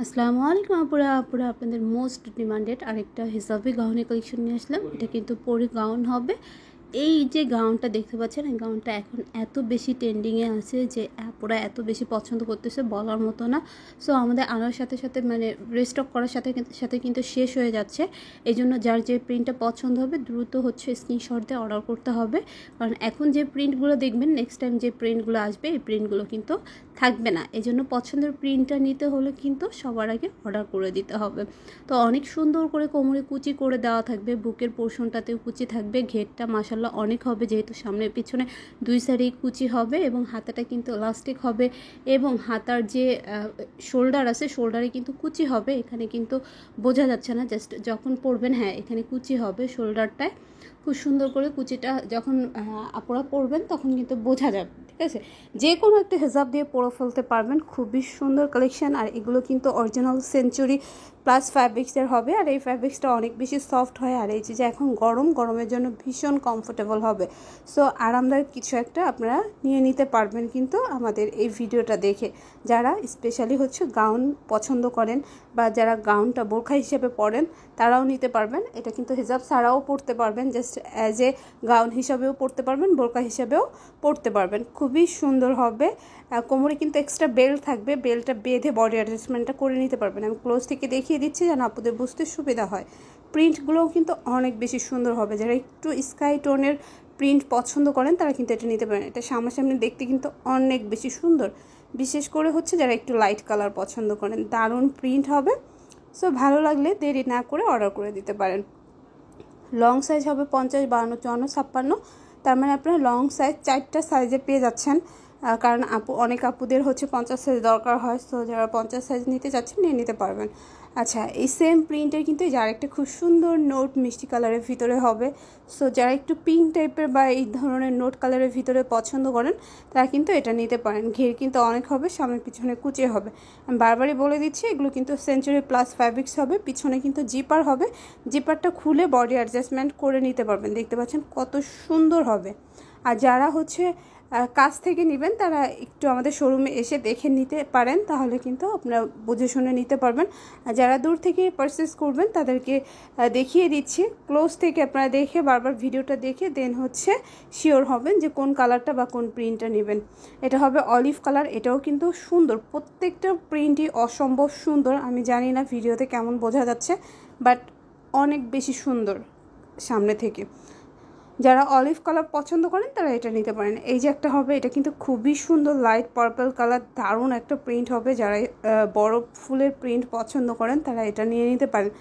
আসসালামু আলাইকুম আপুরা আপুরা আপনাদের মোস্ট ডিমান্ডেড আরেকটা হিজাবি গাউনের কালেকশন নিয়ে আসলাম। এটা কিন্তু পরি গাউন হবে। এই যে গাউনটা দেখতে পাচ্ছেন, এই গাউনটা এখন এত বেশি ট্রেন্ডিংয়ে আছে যে আপুরা এত বেশি পছন্দ করতেছে বলার মতো না। সো আমাদের আনার সাথে সাথে মানে রিস্টক করার সাথে সাথে কিন্তু শেষ হয়ে যাচ্ছে। এই জন্য যার যে প্রিন্টটা পছন্দ হবে দ্রুত হচ্ছে স্ক্রিনশট দিয়ে অর্ডার করতে হবে, কারণ এখন যে প্রিন্টগুলো দেখবেন নেক্সট টাইম যে প্রিন্টগুলো আসবে এই প্রিন্টগুলো কিন্তু থাকবে না। এই জন্য পছন্দের প্রিন্টটা নিতে হলে কিন্তু সবার আগে অর্ডার করে দিতে হবে। তো অনেক সুন্দর করে কোমরে কুচি করে দেওয়া থাকবে, বুকের পোর্শনটাতেও কুচি থাকবে, ঘেরটা মাশাল্লাহ অনেক হবে যেহেতু সামনে পিছনে দুই সাইডেই কুচি হবে, এবং হাতাটা কিন্তু ইলাস্টিক হবে, এবং হাতার যে শোল্ডার আছে শোল্ডারে কিন্তু কুচি হবে। এখানে কিন্তু বোঝা যাচ্ছে না, জাস্ট যখন পরবেন হ্যাঁ এখানে কুচি হবে শোল্ডারটায়। খুব সুন্দর করে কুচিটা যখন আপনারা পরবেন তখন কিন্তু বোঝা যাবে। ঠিক আছে, যে কোনো একটা হিজাব দিয়ে পরে ফেলতে পারবেন। খুবই সুন্দর কালেকশন, আর এগুলো কিন্তু অরিজিনাল সেঞ্চুরি প্লাস ফ্যাব্রিক্সের হবে, আর এই ফ্যাব্রিক্সটা অনেক বেশি সফট হয়, আর এই যে এখন গরমের জন্য ভীষণ কমফোর্টেবল হবে। সো আরামদায়ক কিছু একটা আপনারা নিয়ে নিতে পারবেন কিন্তু আমাদের এই ভিডিওটা দেখে। যারা স্পেশালি হচ্ছে গাউন পছন্দ করেন বা যারা গাউনটা বোরখা হিসেবে পরেন তারাও নিতে পারবেন। এটা কিন্তু হিজাব ছাড়াও পরতে পারবেন, জাস্ট অ্যাজ এ গাউন হিসাবেও পরতে পারবেন, বোরখা হিসাবেও পরতে পারবেন। খুবই সুন্দর হবে। কোমরে কিন্তু এক্সট্রা বেল্ট থাকবে, বেল্টটা বেঁধে বডি অ্যাডজাস্টমেন্টটা করে নিতে পারবেন। আমি ক্লোজ থেকে দেখিয়ে দিচ্ছি যেন আপনাদের বুঝতে সুবিধা হয়। প্রিন্টগুলোও কিন্তু অনেক বেশি সুন্দর হবে। যারা একটু স্কাই টোনের প্রিন্ট পছন্দ করেন তারা কিন্তু এটা নিতে পারেন। এটা সামনাসামনি দেখতে কিন্তু অনেক বেশি সুন্দর, বিশেষ করে হচ্ছে যারা একটু লাইট কালার পছন্দ করেন। দারুণ প্রিন্ট হবে। সো ভালো লাগলে দেরি না করে অর্ডার করে দিতে পারেন। লং সাইজ হবে 50, 52, 54, 56। তার মানে আপনারা লং সাইজ 4টা সাইজে পেয়ে যাচ্ছেন, কারণ অনেক আপুদের হচ্ছে 50 সাইজ দরকার হয়। সো যারা 50 সাইজ নিতে চাচ্ছেন নিয়ে নিতে পারবেন। আচ্ছা, এই সেম প্রিন্টের কিন্তু এই যে আরেকটা খুব সুন্দর নোট মিষ্টি কালারের ভিতরে হবে। সো যারা একটু পিঙ্ক টাইপের বা এই ধরনের নোট কালারের ভিতরে পছন্দ করেন তারা কিন্তু এটা নিতে পারেন। ঘের কিন্তু অনেক হবে, সামনে পিছনে কুচি হবে। আমি বারবারই বলে দিচ্ছি এগুলো কিন্তু সেঞ্চুরি প্লাস ফ্যাব্রিক্স হবে। পিছনে কিন্তু জিপার হবে, জিপারটা খুলে বডি অ্যাডজাস্টমেন্ট করে নিতে পারবেন। দেখতে পাচ্ছেন কত সুন্দর হবে। আর যারা হচ্ছে কাছ থেকে নেবেন তারা একটু আমাদের শোরুমে এসে দেখে নিতে পারেন, তাহলে কিন্তু আপনারা বুঝে শুনে নিতে পারবেন। আর যারা দূর থেকে পারচেস করবেন তাদেরকে দেখিয়ে দিচ্ছি ক্লোজ থেকে, আপনারা দেখে বারবার ভিডিওটা দেখে দেন হচ্ছে শিওর হবেন যে কোন কালারটা বা কোন প্রিন্টটা নেবেন। এটা হবে অলিভ কালার, এটাও কিন্তু সুন্দর, প্রত্যেকটা প্রিন্টই অসম্ভব সুন্দর। আমি জানি না ভিডিওতে কেমন বোঝা যাচ্ছে, বাট অনেক বেশি সুন্দর সামনে থেকে। যারা অলিভ কালার পছন্দ করেন তারা এটা নিতে পারেন। এই যে একটা হবে, এটা কিন্তু খুবই সুন্দর লাইট পার্পল কালার, দারুণ একটা প্রিন্ট হবে। যারা বড় ফুলের প্রিন্ট পছন্দ করেন তারা এটা নিয়ে নিতে পারেন।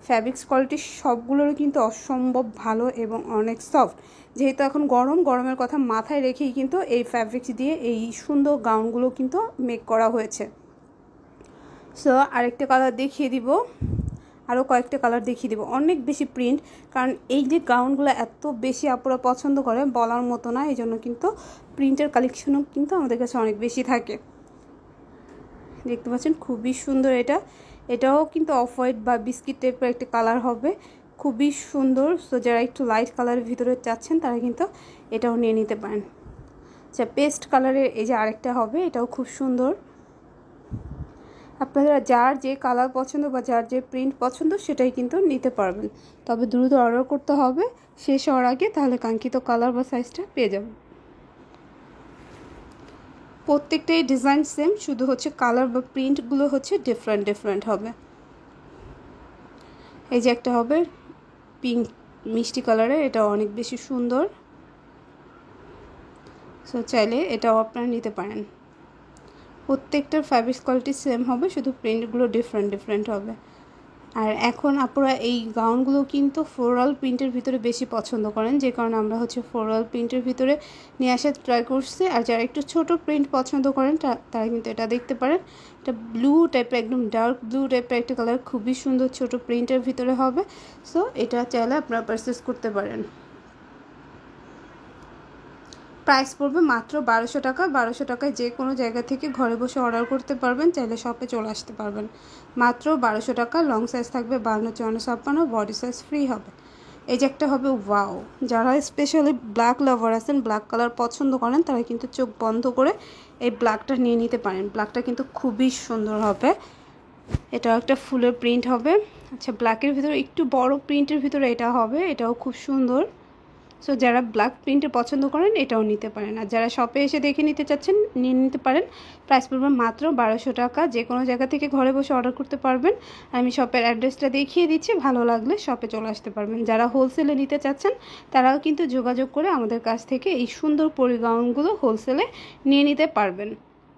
ফ্যাব্রিক্স কোয়ালিটি সবগুলোরই কিন্তু অসম্ভব ভালো এবং অনেক সফট। যেহেতু এখন গরমের কথা মাথায় রেখেই কিন্তু এই ফ্যাব্রিক্স দিয়ে এই সুন্দর গাউনগুলো কিন্তু মেক করা হয়েছে। সো আরেকটা কালার দেখিয়ে দিব, আরও কয়েকটা কালার দেখিয়ে দেবো। অনেক বেশি প্রিন্ট, কারণ এই যে গাউনগুলো এত বেশি আপুরা পছন্দ করে বলার মতো না। এই জন্য কিন্তু প্রিন্টের কালেকশনও কিন্তু আমাদের কাছে অনেক বেশি থাকে। দেখতে পাচ্ছেন খুবই সুন্দর। এটাও কিন্তু অফ হোয়াইট বা বিস্কিট টাইপের একটা কালার হবে, খুবই সুন্দর। সো যারা একটু লাইট কালারের ভিতরে চাচ্ছেন তারা কিন্তু এটাও নিয়ে নিতে পারেন। আচ্ছা, পেস্ট কালারের এই যে আরেকটা হবে, এটাও খুব সুন্দর। আপনারা যার যে কালার পছন্দ বা যার যে প্রিন্ট পছন্দ সেটাই কিন্তু নিতে পারবেন, তবে দ্রুত অর্ডার করতে হবে শেষ হওয়ার আগে, তাহলে কাঙ্ক্ষিত কালার বা সাইজটা পেয়ে যাবেন। প্রত্যেকটাই ডিজাইন সেম, শুধু হচ্ছে কালার বা প্রিন্টগুলো হচ্ছে ডিফারেন্ট হবে। এই যে একটা হবে পিঙ্ক মিষ্টি কালারের, এটা অনেক বেশি সুন্দর। সো চাইলে এটাও আপনারা নিতে পারেন। প্রত্যেকটার ফ্যাব্রিক কোয়ালিটি সেম হবে, শুধু প্রিন্টগুলো ডিফারেন্ট হবে। আর এখন আপনারা এই গাউনগুলো কিন্তু ফ্লোরাল প্রিন্টের ভিতরে বেশি পছন্দ করেন, যে কারণে আমরা হচ্ছে ফ্লোরাল প্রিন্টের ভিতরে নিয়ে আসার ট্রাই করছি। আর যারা একটু ছোট প্রিন্ট পছন্দ করেন তারা কিন্তু এটা দেখতে পারেন। এটা ব্লু টাইপের, একদম ডার্ক ব্লু টাইপের একটা কালার, খুবই সুন্দর, ছোট প্রিন্টের ভিতরে হবে। সো এটা চাইলে আপনারা পারচেস করতে পারেন। প্রাইস পড়বে মাত্র 1200 টাকা। 1200 টাকায় যে কোনো জায়গা থেকে ঘরে বসে অর্ডার করতে পারবেন, চাইলে শপে চলে আসতে পারবেন। মাত্র 1200 টাকা। লং সাইজ থাকবে 52, 54, 56, বডি সাইজ ফ্রি হবে। এই যে একটা হবে ওয়াও, যারা স্পেশালি ব্ল্যাক লাভার আছেন, ব্ল্যাক কালার পছন্দ করেন তারা কিন্তু চোখ বন্ধ করে এই ব্ল্যাকটা নিয়ে নিতে পারেন। ব্ল্যাকটা কিন্তু খুবই সুন্দর হবে। এটাও একটা ফুলের প্রিন্ট হবে। আচ্ছা, ব্ল্যাকের ভিতরে একটু বড় প্রিন্টের ভিতরে এটা হবে, এটাও খুব সুন্দর। সো যারা ব্ল্যাক প্রিন্টে পছন্দ করেন এটাও নিতে পারেন, আর যারা শপে এসে দেখে নিতে চাচ্ছেন নিয়ে নিতে পারেন। প্রাইস পড়বে মাত্র 1200 টাকা। যে কোনো জায়গা থেকে ঘরে বসে অর্ডার করতে পারবেন। আমি শপের অ্যাড্রেসটা দেখিয়ে দিচ্ছি, ভালো লাগলে শপে চলে আসতে পারবেন। যারা হোলসেলে নিতে চাচ্ছেন তারাও কিন্তু যোগাযোগ করে আমাদের কাছ থেকে এই সুন্দর পরি গাউনগুলো হোলসেলে নিয়ে নিতে পারবেন।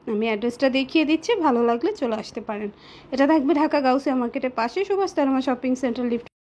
আমি অ্যাড্রেসটা দেখিয়ে দিচ্ছি, ভালো লাগলে চলে আসতে পারেন। এটা থাকবে ঢাকা গাউসিয়া মার্কেটের পাশে, সুভাষ তারমা শপিং সেন্টার লিফট